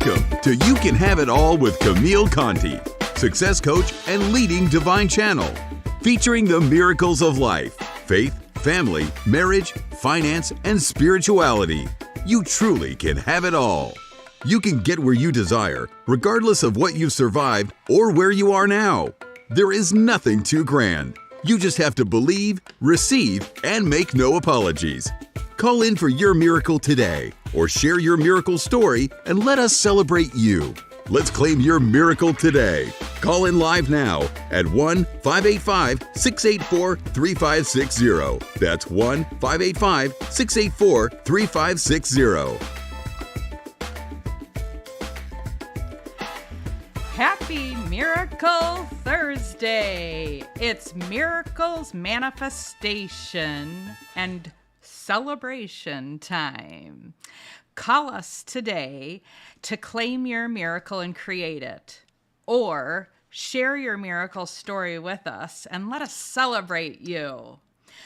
Welcome to You Can Have It All with Camille Conti, success coach and leading divine channel, featuring the miracles of life, faith, family, marriage, finance, and spirituality. You truly can have it all. You can get where you desire, regardless of what you've survived or where you are now. There is nothing too grand. You just have to believe, receive, and make no apologies. Call in for your miracle today or share your miracle story and let us celebrate you. Let's claim your miracle today. Call in live now at 1-585-684-3560. That's 1-585-684-3560. Happy Miracle Thursday! It's Miracles Manifestation and Celebration time. Call us today to claim your miracle and create it, or share your miracle story with us and let us celebrate you.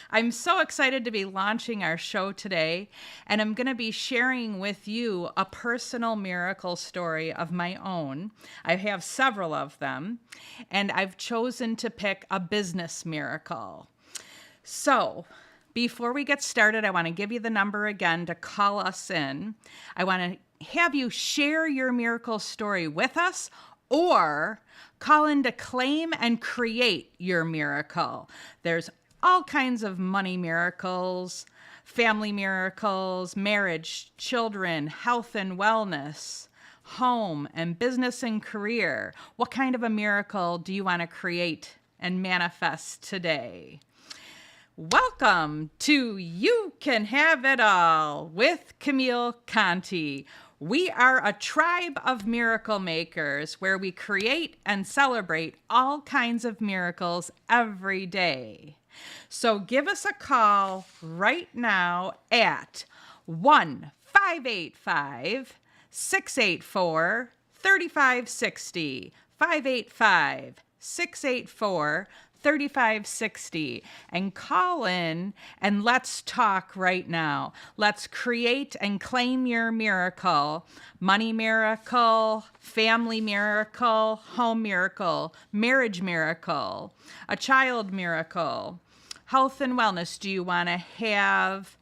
I'm so excited to be launching our show today, and I'm going to be sharing with you a personal miracle story of my own. I have several of them, and I've chosen to pick a business miracle. So, before we get started, I want to give you the number again to call us in. I want to have you share your miracle story with us, or call in to claim and create your miracle. There's all kinds of money miracles, family miracles, marriage, children, health and wellness, home and business and career. What kind of a miracle do you want to create and manifest today? Welcome to You Can Have It All with Camille Conti. We are a tribe of miracle makers where we create and celebrate all kinds of miracles every day. So give us a call right now at 1-585-684-3560, 585-684-3560, and call in and let's talk right now. Let's create and claim your miracle. Money miracle, family miracle, home miracle, marriage miracle, a child miracle, health and wellness. Do you want to have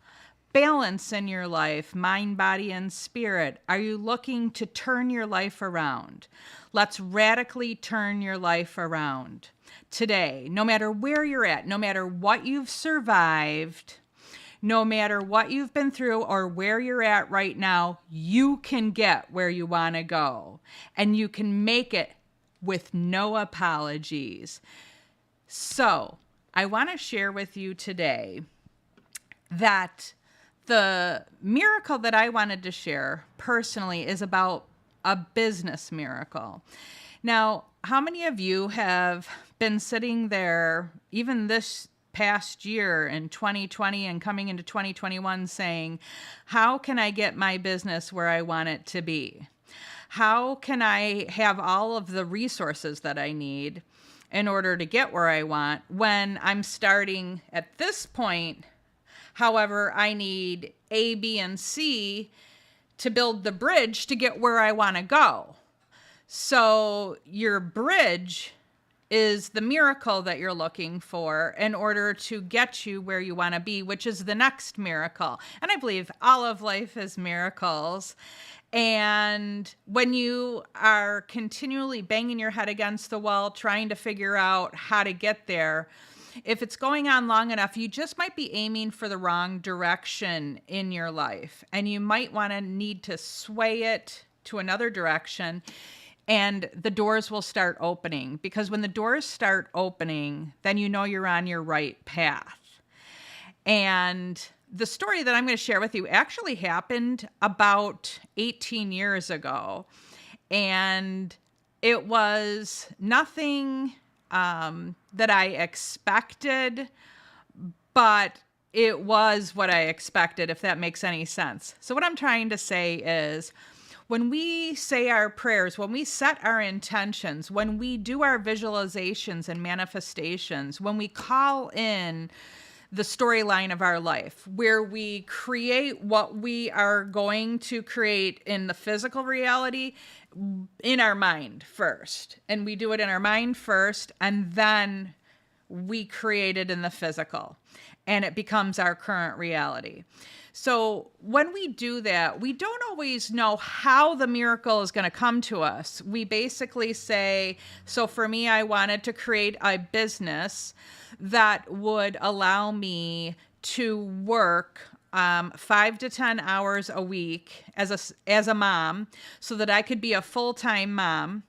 balance in your life, mind, body, and spirit? Are you looking to turn your life around? Let's radically turn your life around today. No matter where you're at, no matter what you've survived, no matter what you've been through or where you're at right now, you can get where you want to go, and you can make it with no apologies. So I want to share with you today that the miracle that I wanted to share personally is about a business miracle. Now, how many of you have been sitting there, even this past year in 2020 and coming into 2021, saying, how can I get my business where I want it to be? How can I have all of the resources that I need in order to get where I want when I'm starting at this point? However, I need A, B, and C to build the bridge to get where I want to go. So your bridge is the miracle that you're looking for in order to get you where you want to be, which is the next miracle. And I believe all of life is miracles. And when you are continually banging your head against the wall, trying to figure out how to get there, if it's going on long enough, you just might be aiming for the wrong direction in your life. And you might need to sway it to another direction, and the doors will start opening. Because when the doors start opening, then you know you're on your right path. And the story that I'm going to share with you actually happened about 18 years ago. And it was nothing that I expected, but it was what I expected, if that makes any sense. So what I'm trying to say is, when we say our prayers, when we set our intentions, when we do our visualizations and manifestations, when we call in the storyline of our life, where we create what we are going to create in the physical reality in our mind first. And we do it in our mind first, and then we create it in the physical, and it becomes our current reality. So when we do that, we don't always know how the miracle is going to come to us. We basically say, so for me, I wanted to create a business that would allow me to work 5 to 10 hours a week as a mom, so that I could be a full-time mom,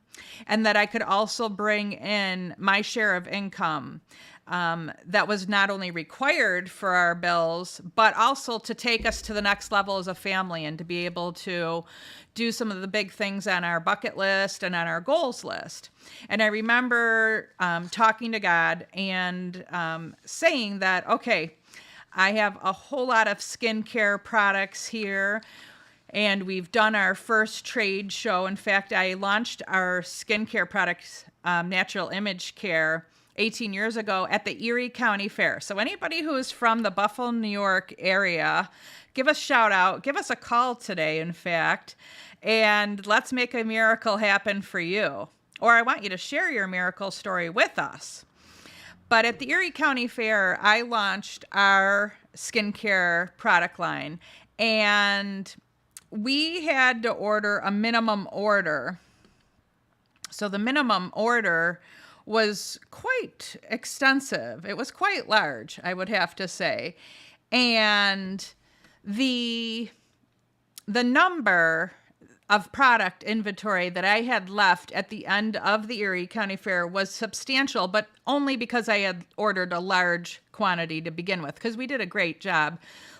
and that I could also bring in my share of income that was not only required for our bills, but also to take us to the next level as a family, and to be able to do some of the big things on our bucket list and on our goals list. And I remember talking to God and saying that, okay, I have a whole lot of skincare products here, and we've done our first trade show. In fact, I launched our skincare products, Natural Image Care, 18 years ago at the Erie County Fair. So anybody who is from the Buffalo, New York area, give us a shout out, give us a call today, in fact, and let's make a miracle happen for you. Or I want you to share your miracle story with us. But at the Erie County Fair, I launched our skincare product line, and we had to order a minimum order. So the minimum order was quite extensive. It was quite large, I would have to say. And the number of product inventory that I had left at the end of the Erie County Fair was substantial, but only because I had ordered a large quantity to begin with, because we did a great job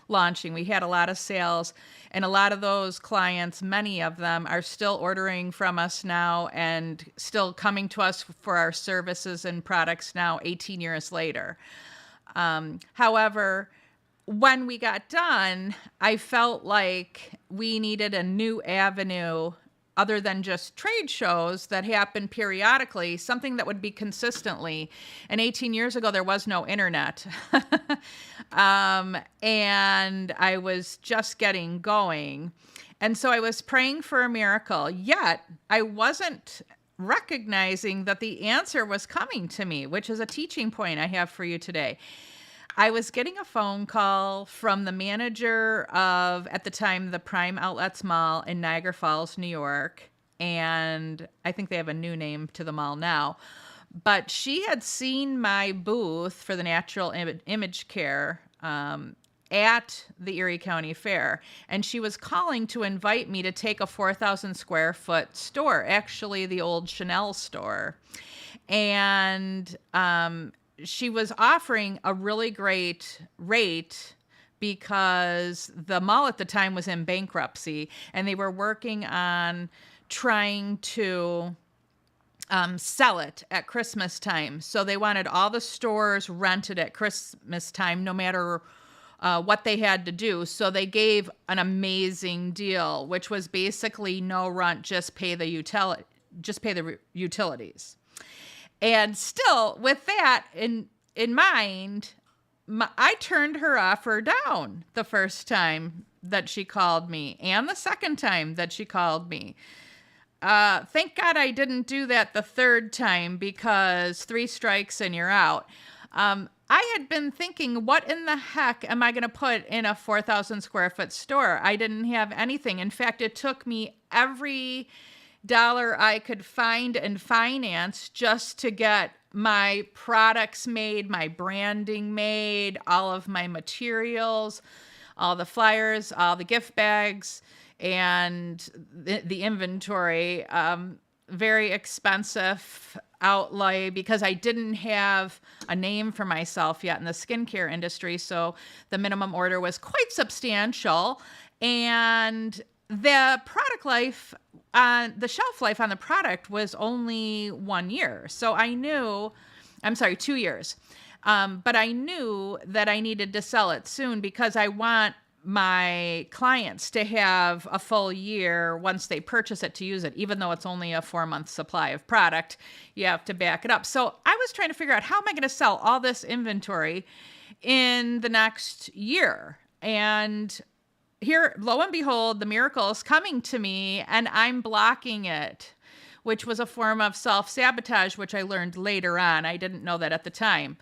launching. We had a lot of sales, and a lot of those clients, many of them, are still ordering from us now and still coming to us for our services and products now 18 years later. However, when we got done, I felt like we needed a new avenue other than just trade shows that happen periodically, something that would be consistently. And 18 years ago, there was no internet. And I was just getting going. And so I was praying for a miracle, yet I wasn't recognizing that the answer was coming to me, which is a teaching point I have for you today. I was getting a phone call from the manager of, at the time, the Prime Outlets Mall in Niagara Falls, New York. And I think they have a new name to the mall now. But she had seen my booth for the Natural Image Care at the Erie County Fair. And she was calling to invite me to take a 4,000 square foot store, actually the old Chanel store. And she was offering a really great rate because the mall at the time was in bankruptcy, and they were working on trying to sell it at Christmas time. So they wanted all the stores rented at Christmas time, no matter what they had to do. So they gave an amazing deal, which was basically no rent, just pay the utilities. And still, with that in mind, I turned her offer down the first time that she called me, and the second time that she called me. Thank God I didn't do that the third time, because 3 strikes and you're out. I had been thinking, what in the heck am I going to put in a 4,000 square foot store? I didn't have anything. In fact, it took me every dollar I could find and finance just to get my products made, my branding made, all of my materials, all the flyers, all the gift bags, and the inventory. Very expensive outlay, because I didn't have a name for myself yet in the skincare industry. So the minimum order was quite substantial. And the product life, the shelf life on the product was only 1 year. So I knew, 2 years. But I knew that I needed to sell it soon, because I want my clients to have a full year once they purchase it to use it. Even though it's only a 4-month supply of product, you have to back it up. So I was trying to figure out, how am I going to sell all this inventory in the next year. And here, lo and behold, the miracle is coming to me and I'm blocking it, which was a form of self-sabotage, which I learned later on. I didn't know that at the time.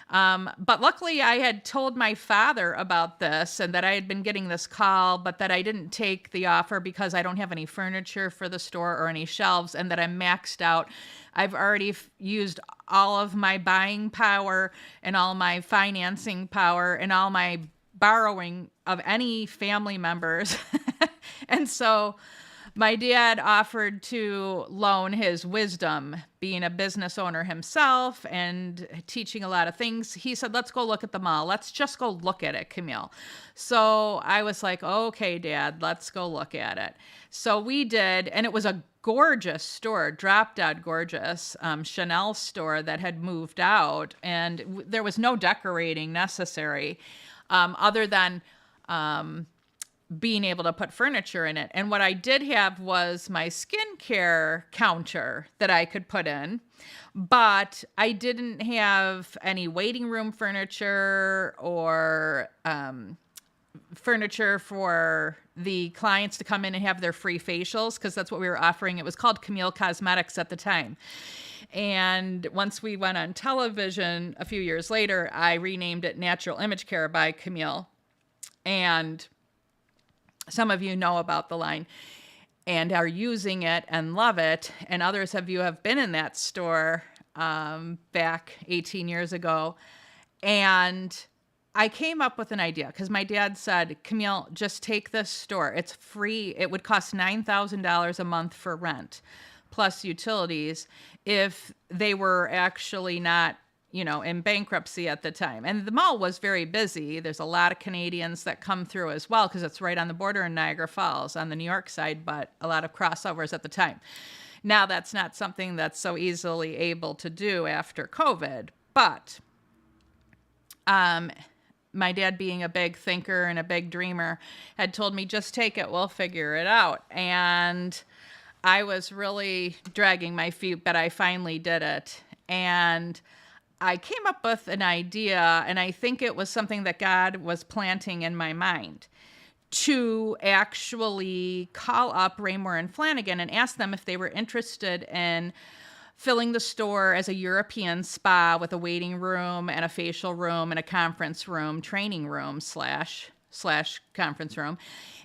But luckily I had told my father about this and that I had been getting this call, but that I didn't take the offer because I don't have any furniture for the store or any shelves, and that I'm maxed out. I've already used all of my buying power and all my financing power and all my borrowing of any family members. And so my dad offered to loan his wisdom, being a business owner himself and teaching a lot of things. He said, let's go look at the mall. Let's just go look at it, Camille. So I was like, okay, Dad, let's go look at it. So we did, and it was a gorgeous store, drop-dead gorgeous Chanel store that had moved out, and there was no decorating necessary other than being able to put furniture in it. And what I did have was my skincare counter that I could put in, but I didn't have any waiting room furniture or furniture for the clients to come in and have their free facials, because that's what we were offering. It was called Camille Cosmetics at the time. And once we went on television a few years later, I renamed it Natural Image Care by Camille. And some of you know about the line and are using it and love it. And others of you have been in that store back 18 years ago. And I came up with an idea because my dad said, Camille, just take this store. It's free. It would cost $9,000 a month for rent plus utilities if they were actually not, in bankruptcy at the time. And the mall was very busy. There's a lot of Canadians that come through as well because it's right on the border in Niagara Falls on the New York side, but a lot of crossovers at the time. Now that's not something that's so easily able to do after COVID, but my dad, being a big thinker and a big dreamer, had told me, just take it, we'll figure it out. And I was really dragging my feet, but I finally did it. And I came up with an idea, and I think it was something that God was planting in my mind, to actually call up Raymore and Flanagan and ask them if they were interested in filling the store as a European spa with a waiting room and a facial room and a conference room, training room slash conference room,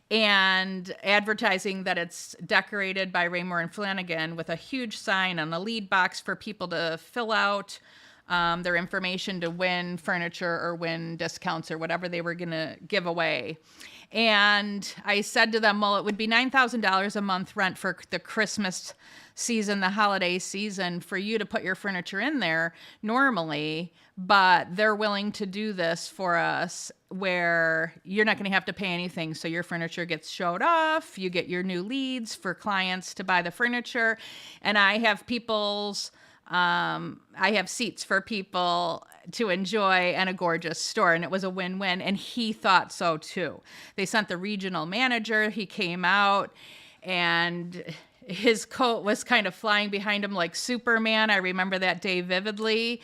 and advertising that it's decorated by Raymore and Flanagan with a huge sign on the lead box for people to fill out their information to win furniture or win discounts or whatever they were going to give away. And I said to them, well, it would be $9,000 a month rent for the Christmas season, the holiday season, for you to put your furniture in there normally, but they're willing to do this for us where you're not going to have to pay anything. So your furniture gets showed off, you get your new leads for clients to buy the furniture, and I have seats for people to enjoy and a gorgeous store. And it was a win-win. And he thought so too. They sent the regional manager. He came out and his coat was kind of flying behind him like Superman. I remember that day vividly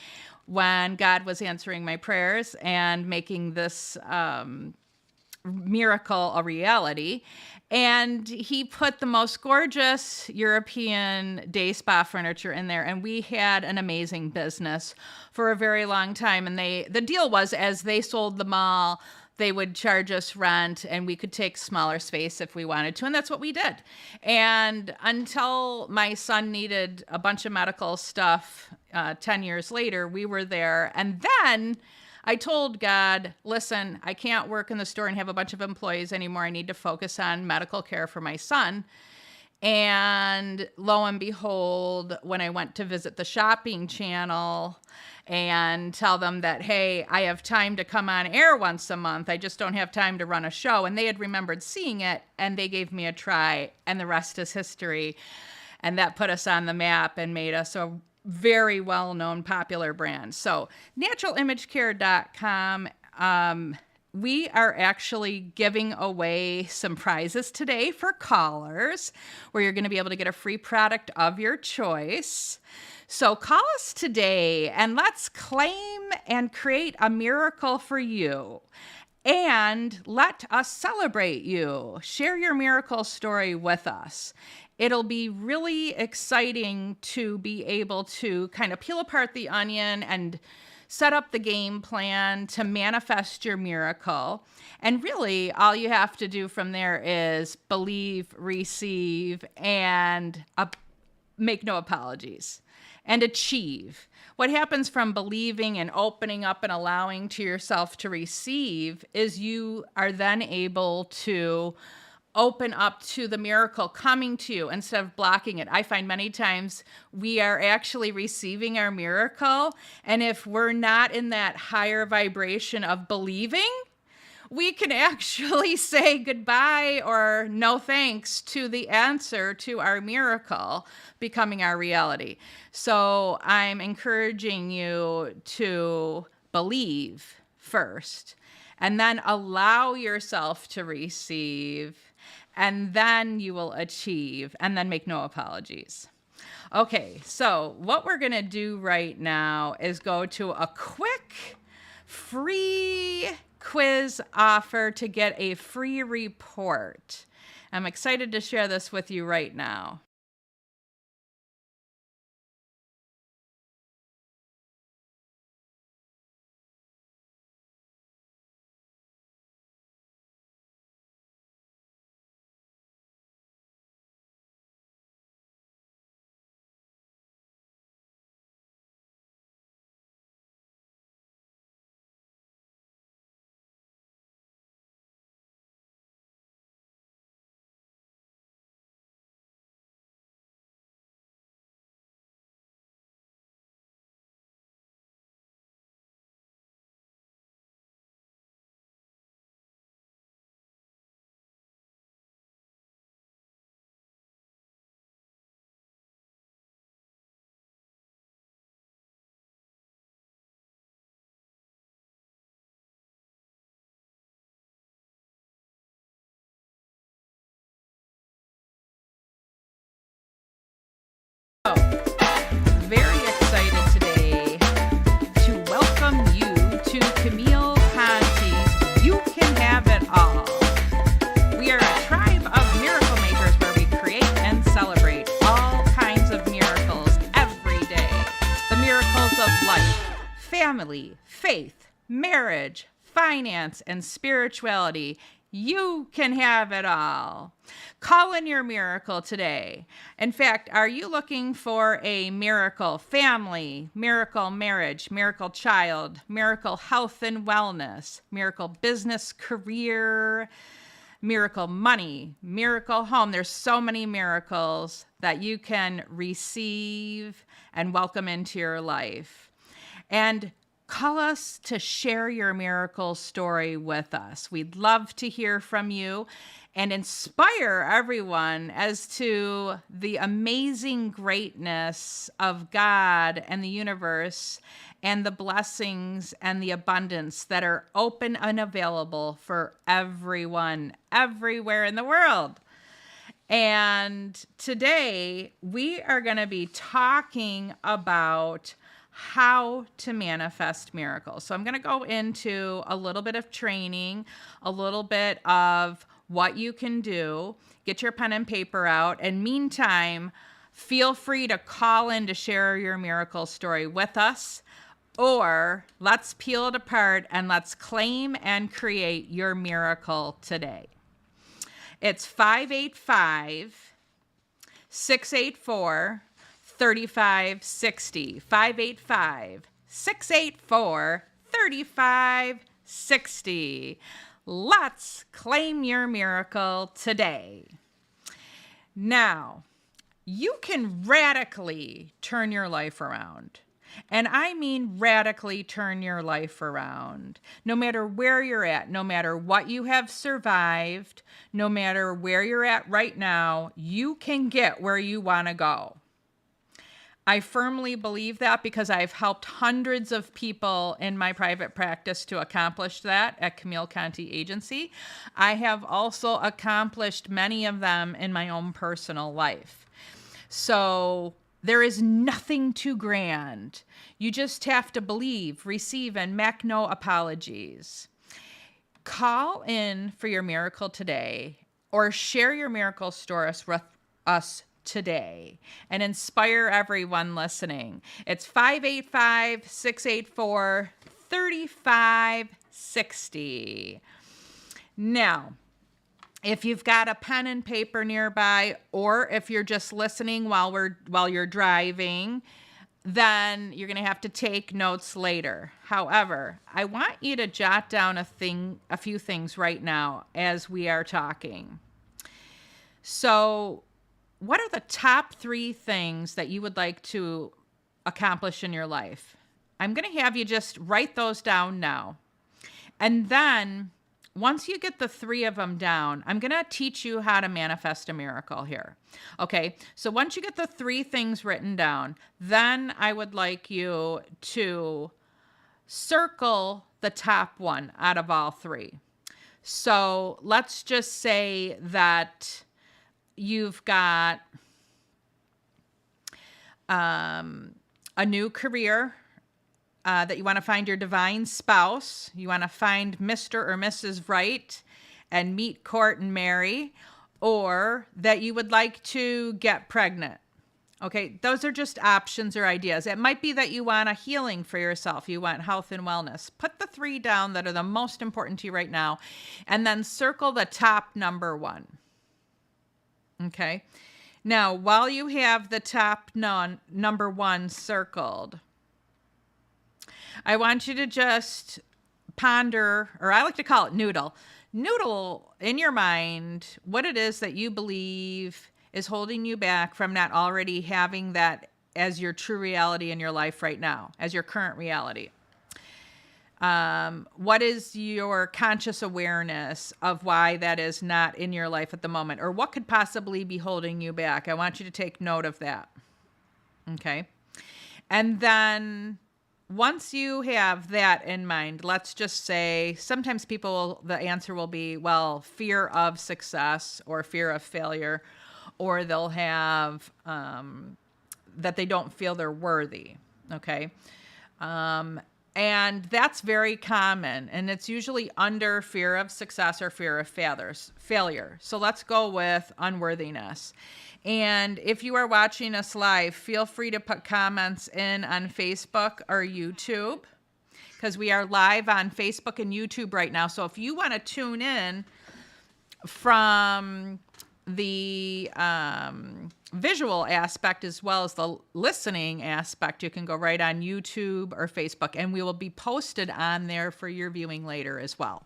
when God was answering my prayers and making this miracle a reality. And he put the most gorgeous European day spa furniture in there. And we had an amazing business for a very long time. And the deal was, as they sold the mall, they would charge us rent and we could take smaller space if we wanted to. And that's what we did. And until my son needed a bunch of medical stuff 10 years later, we were there. And then I told God, listen, I can't work in the store and have a bunch of employees anymore. I need to focus on medical care for my son. And lo and behold, when I went to visit the shopping channel and tell them that, hey, I have time to come on air once a month, I just don't have time to run a show. And they had remembered seeing it and they gave me a try, and the rest is history. And that put us on the map and made us a very well-known, popular brand. So naturalimageCare.com we are actually giving away some prizes today for callers, where you're going to be able to get a free product of your choice. So call us today and let's claim and create a miracle for you. And let us celebrate you. Share your miracle story with us. It'll be really exciting to be able to kind of peel apart the onion and set up the game plan to manifest your miracle. And really, all you have to do from there is believe, receive, and make no apologies, and achieve. What happens from believing and opening up and allowing to yourself to receive is you are then able to open up to the miracle coming to you instead of blocking it. I find many times we are actually receiving our miracle, and if we're not in that higher vibration of believing, we can actually say goodbye or no thanks to the answer to our miracle becoming our reality. So I'm encouraging you to believe first, and then allow yourself to receive, and then you will achieve, and then make no apologies. Okay, so what we're going to do right now is go to a quick free quiz offer to get a free report. I'm excited to share this with you right now. Very excited today to welcome you to Camille Conti's You Can Have It All. We are a tribe of miracle makers where we create and celebrate all kinds of miracles every day. The miracles of life, family, faith, marriage, finance, and spirituality. You can have it all. Call in your miracle today. In fact, are you looking for a miracle family, miracle marriage, miracle child, miracle health and wellness, miracle business career, miracle money, miracle home? There's so many miracles that you can receive and welcome into your life. And call us to share your miracle story with us. We'd love to hear from you and inspire everyone as to the amazing greatness of God and the universe and the blessings and the abundance that are open and available for everyone, everywhere in the world. And today we are going to be talking about how to manifest miracles. So I'm going to go into a little bit of training, a little bit of what you can do. Get your pen and paper out. And meantime, feel free to call in to share your miracle story with us, or let's peel it apart and let's claim and create your miracle today. It's 585-684 3560. 585-684-3560. Let's claim your miracle today. Now, you can radically turn your life around. And I mean radically turn your life around. No matter where you're at, no matter what you have survived, no matter where you're at right now, you can get where you want to go. I firmly believe that because I've helped hundreds of people in my private practice to accomplish that at Camille Conti Agency. I have also accomplished many of them in my own personal life. So there is nothing too grand. You just have to believe, receive, and make no apologies. Call in for your miracle today, or share your miracle stories with us today and inspire everyone listening. It's 585-684-3560. Now, if you've got a pen and paper nearby, or if you're just listening while you're driving, then you're going to have to take notes later. However, I want you to jot down a few things right now as we are talking. So, what are the top 3 things that you would like to accomplish in your life? I'm going to have you just write those down now. And then once you get the 3 of them down, I'm going to teach you how to manifest a miracle here. Okay, so once you get the 3 things written down, then I would like you to circle the top one out of all 3. So let's just say that you've got a new career, that you want to find your divine spouse. You want to find Mr. or Mrs. Right and meet, court, and marry, or that you would like to get pregnant. Okay, those are just options or ideas. It might be that you want a healing for yourself. You want health and wellness. Put the 3 down that are the most important to you right now, and then circle the top number 1. Okay. Now, while you have the top number 1 circled, I want you to just ponder, or I like to call it noodle. Noodle in your mind what it is that you believe is holding you back from not already having that as your true reality in your life right now, as your current reality. What is your conscious awareness of why that is not in your life at the moment? Or what could possibly be holding you back? I want you to take note of that. Okay. And then once you have that in mind, let's just say sometimes the answer will be, well, fear of success or fear of failure, or they'll have that they don't feel they're worthy. Okay. And that's very common, and it's usually under fear of success or fear of failure. So let's go with unworthiness. And if you are watching us live, feel free to put comments in on Facebook or YouTube, because we are live on Facebook and YouTube right now. So if you want to tune in from the visual aspect as well as the listening aspect, you can go right on YouTube or Facebook, and we will be posted on there for your viewing later as well.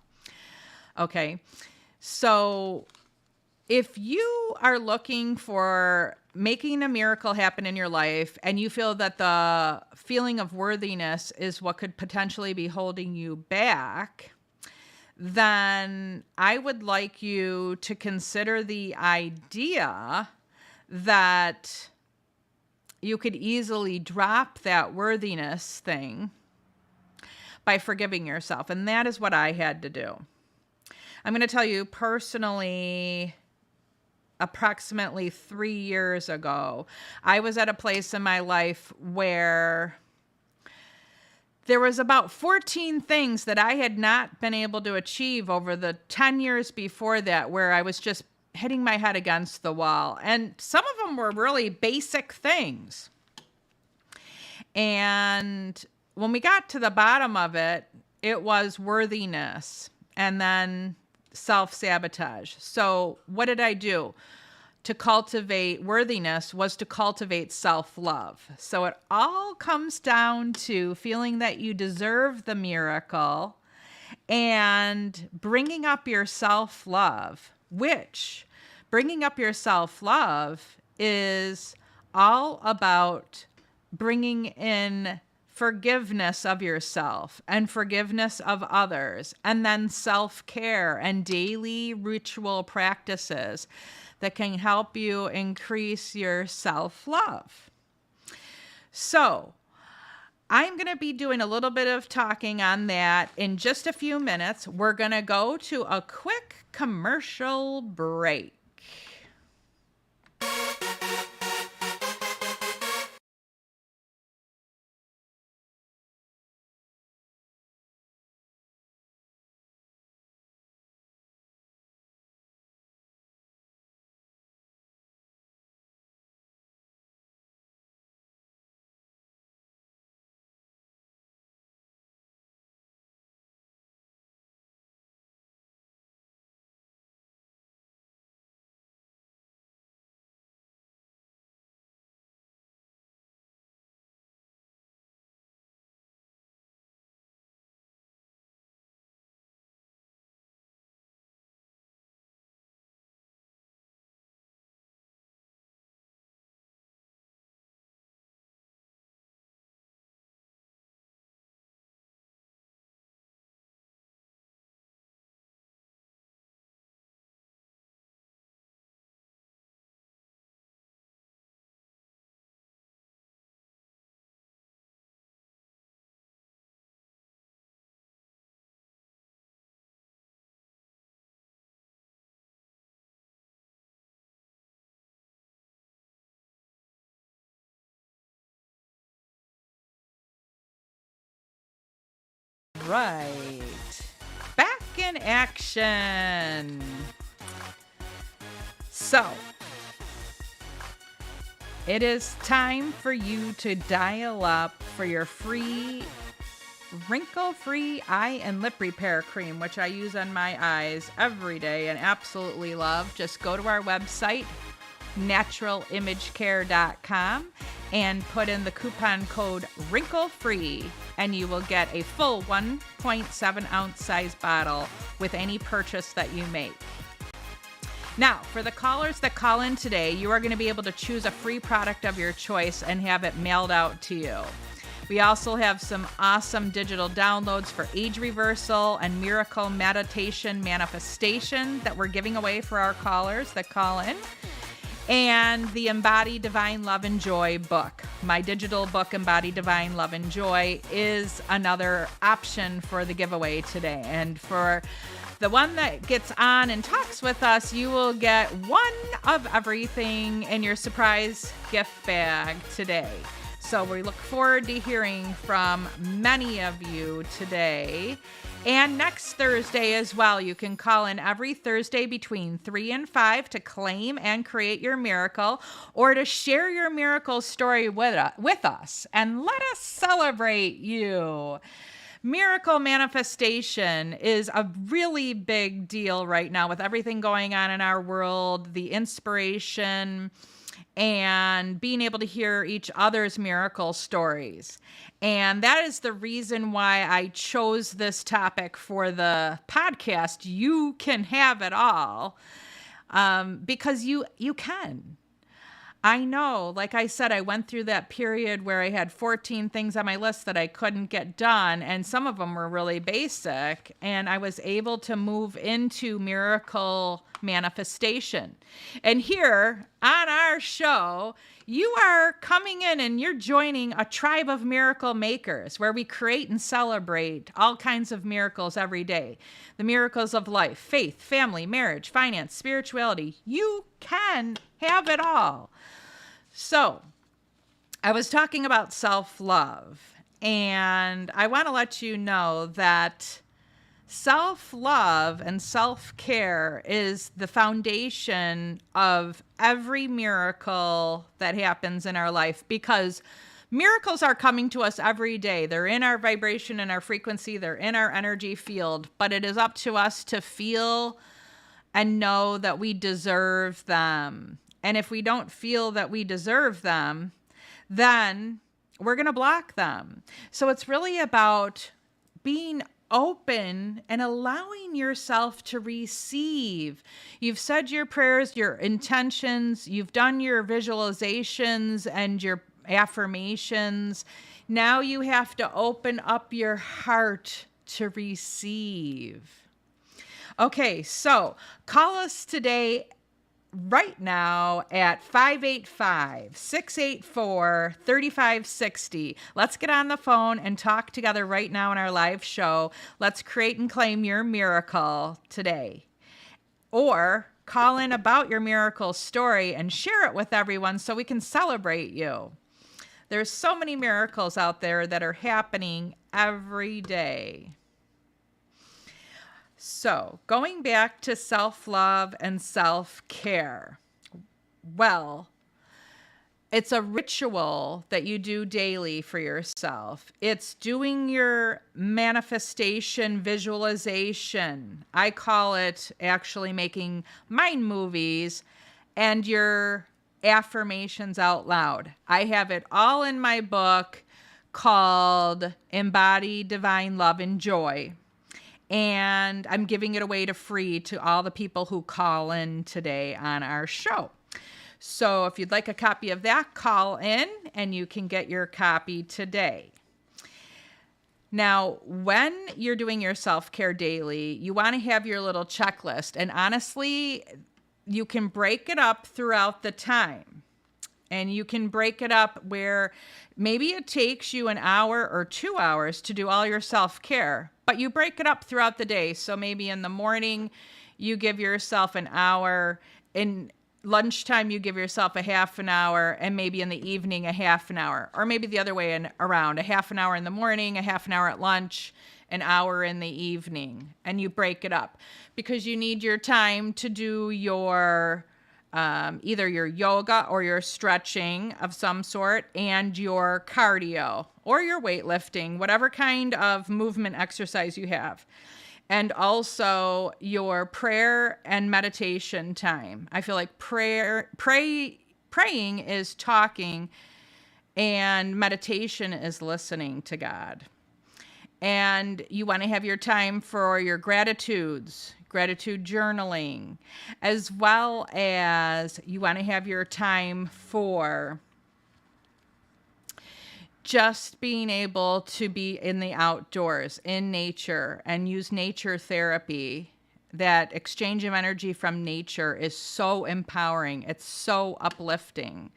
Okay, so if you are looking for making a miracle happen in your life and you feel that the feeling of worthiness is what could potentially be holding you back, then I would like you to consider the idea that you could easily drop that worthiness thing by forgiving yourself. And that is what I had to do. I'm going to tell you personally, approximately 3 years ago, I was at a place in my life where there was about 14 things that I had not been able to achieve over the 10 years before that, where I was just hitting my head against the wall. And some of them were really basic things. And when we got to the bottom of it, it was worthiness and then self-sabotage. So what did I do? To cultivate worthiness was to cultivate self-love. So it all comes down to feeling that you deserve the miracle and bringing up your self-love, which bringing up your self-love is all about bringing in forgiveness of yourself and forgiveness of others, and then self-care and daily ritual practices that can help you increase your self-love. So I'm going to be doing a little bit of talking on that in just a few minutes. We're going to go to a quick commercial break. Right. Back in action. So, it is time for you to dial up for your free wrinkle-free eye and lip repair cream, which I use on my eyes every day and absolutely love. Just go to our website, naturalimagecare.com, and put in the coupon code WRINKLEFREE, and you will get a full 1.7 ounce size bottle with any purchase that you make. Now, for the callers that call in today, you are going to be able to choose a free product of your choice and have it mailed out to you. We also have some awesome digital downloads for age reversal and miracle meditation manifestation that we're giving away for our callers that call in. And the Embody Divine Love and Joy book. My digital book, Embody Divine Love and Joy, is another option for the giveaway today. And for the one that gets on and talks with us, you will get one of everything in your surprise gift bag today. So we look forward to hearing from many of you today. And next Thursday as well. You can call in every Thursday between 3 and 5 to claim and create your miracle, or to share your miracle story with us and let us celebrate you. Miracle manifestation is a really big deal right now with everything going on in our world, the inspiration, and being able to hear each other's miracle stories. And that is the reason why I chose this topic for the podcast. You can have it all, because you can. I know, like I said, I went through that period where I had 14 things on my list that I couldn't get done, and some of them were really basic, and I was able to move into miracle manifestation. And here on our show, you are coming in and you're joining a tribe of miracle makers where we create and celebrate all kinds of miracles every day. The miracles of life, faith, family, marriage, finance, spirituality. You can have it all. So, I was talking about self-love, and I want to let you know that self-love and self-care is the foundation of every miracle that happens in our life, because miracles are coming to us every day. They're in our vibration and our frequency. They're in our energy field, but it is up to us to feel and know that we deserve them. And if we don't feel that we deserve them, then we're going to block them. So it's really about being open and allowing yourself to receive. You've said your prayers, your intentions, you've done your visualizations and your affirmations. Now you have to open up your heart to receive. Okay, so call us today right now at 585-684-3560. Let's get on the phone and talk together right now in our live show. Let's create and claim your miracle today. Or call in about your miracle story and share it with everyone so we can celebrate you. There's so many miracles out there that are happening every day. So, going back to self-love and self-care. Well, it's a ritual that you do daily for yourself. It's doing your manifestation visualization. I call it actually making mind movies and your affirmations out loud. I have it all in my book called Embody Divine Love and Joy. And I'm giving it away to free to all the people who call in today on our show. So if you'd like a copy of that, call in and you can get your copy today. Now, when you're doing your self-care daily, you want to have your little checklist. And honestly, you can break it up throughout the time. And you can break it up where maybe it takes you an hour or 2 hours to do all your self-care, but you break it up throughout the day. So maybe in the morning, you give yourself an hour. In lunchtime, you give yourself a half an hour, and maybe in the evening, a half an hour. Or maybe the other way around, a half an hour in the morning, a half an hour at lunch, an hour in the evening. And you break it up because you need your time to do your either your yoga or your stretching of some sort and your cardio or your weightlifting, whatever kind of movement exercise you have. And also your prayer and meditation time. I feel like praying is talking and meditation is listening to God. And you want to have your time for your gratitude journaling, as well as you want to have your time for just being able to be in the outdoors, in nature, and use nature therapy. That exchange of energy from nature is so empowering. It's so uplifting.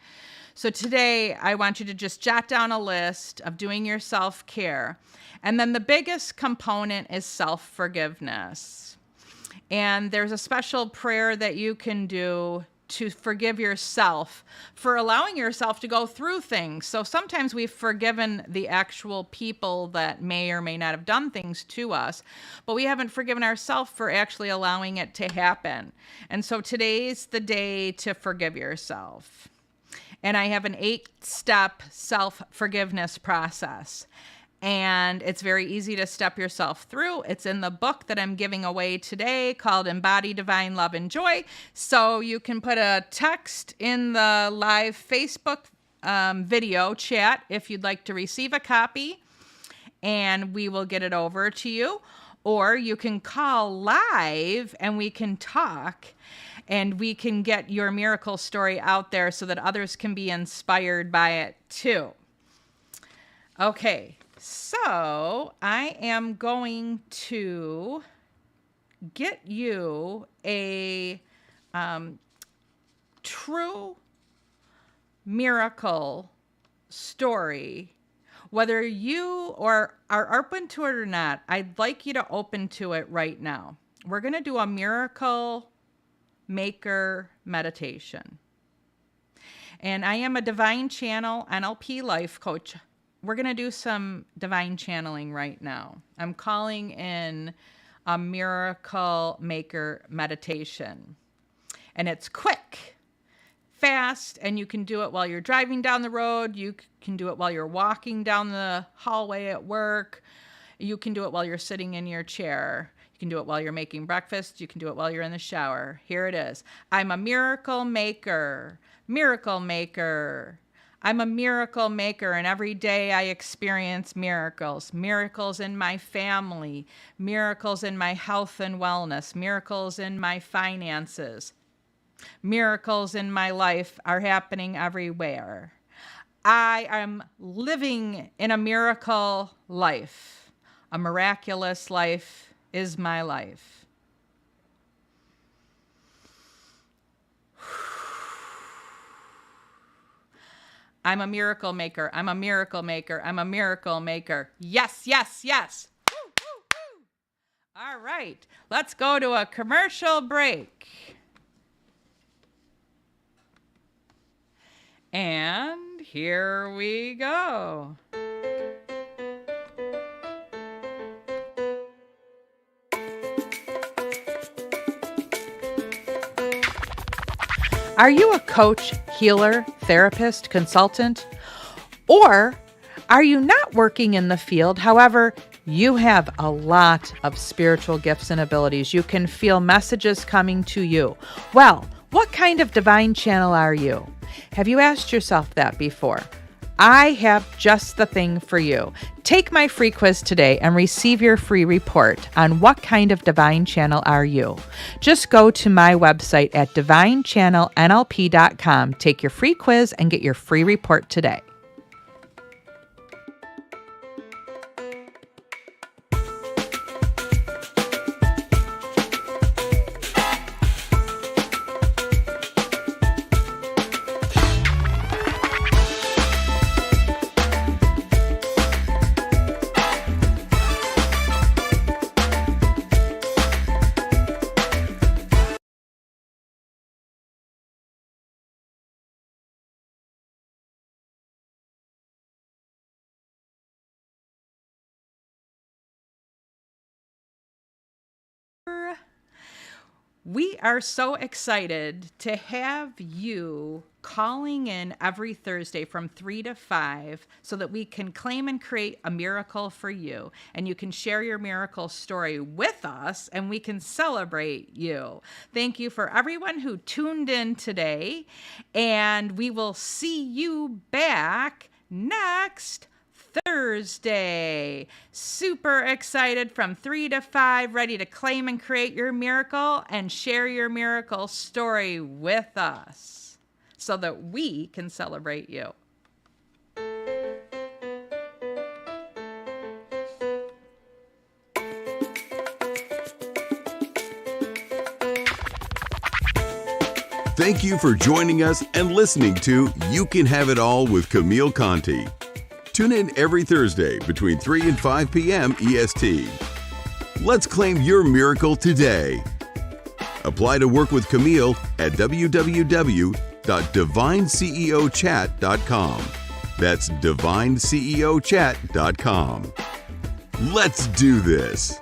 So today, I want you to just jot down a list of doing your self-care. And then the biggest component is self-forgiveness. And there's a special prayer that you can do to forgive yourself for allowing yourself to go through things. So sometimes we've forgiven the actual people that may or may not have done things to us, but we haven't forgiven ourselves for actually allowing it to happen. And so today's the day to forgive yourself. And I have an 8-step self-forgiveness process. And it's very easy to step yourself through. It's in the book that I'm giving away today called Embody Divine Love and Joy. So you can put a text in the live Facebook video chat if you'd like to receive a copy, and we will get it over to you. Or you can call live and we can talk. And we can get your miracle story out there so that others can be inspired by it too. Okay, so I am going to get you a true miracle story. Whether you are open to it or not, I'd like you to open to it right now. We're going to do a miracle maker meditation. And I am a divine channel NLP life coach. We're going to do some divine channeling right now. I'm calling in a miracle maker meditation. And it's quick, fast, and you can do it while you're driving down the road. You can do it while you're walking down the hallway at work. You can do it while you're sitting in your chair. You can do it while you're making breakfast. You can do it while you're in the shower. Here it is. I'm a miracle maker. Miracle maker. I'm a miracle maker, and every day I experience miracles. Miracles in my family. Miracles in my health and wellness. Miracles in my finances. Miracles in my life are happening everywhere. I am living in a miracle life. A miraculous life is my life. I'm a miracle maker. I'm a miracle maker. I'm a miracle maker. Yes, yes, yes. Woo, woo, woo. All right, let's go to a commercial break. And here we go. Are you a coach, healer, therapist, consultant? Or are you not working in the field? However, you have a lot of spiritual gifts and abilities. You can feel messages coming to you. Well, what kind of divine channel are you? Have you asked yourself that before? I have just the thing for you. Take my free quiz today and receive your free report on what kind of divine channel are you. Just go to my website at divinechannelnlp.com, take your free quiz, and get your free report today. We are so excited to have you calling in every Thursday from 3 to 5 so that we can claim and create a miracle for you. And you can share your miracle story with us and we can celebrate you. Thank you for everyone who tuned in today. And we will see you back next Thursday. Super excited from 3 to 5, ready to claim and create your miracle and share your miracle story with us so that we can celebrate you. Thank you for joining us and listening to You Can Have It All with Camille Conti. Tune in every Thursday between 3 and 5 p.m. EST. Let's claim your miracle today. Apply to work with Camille at www.divineceochat.com. That's divineceochat.com. Let's do this.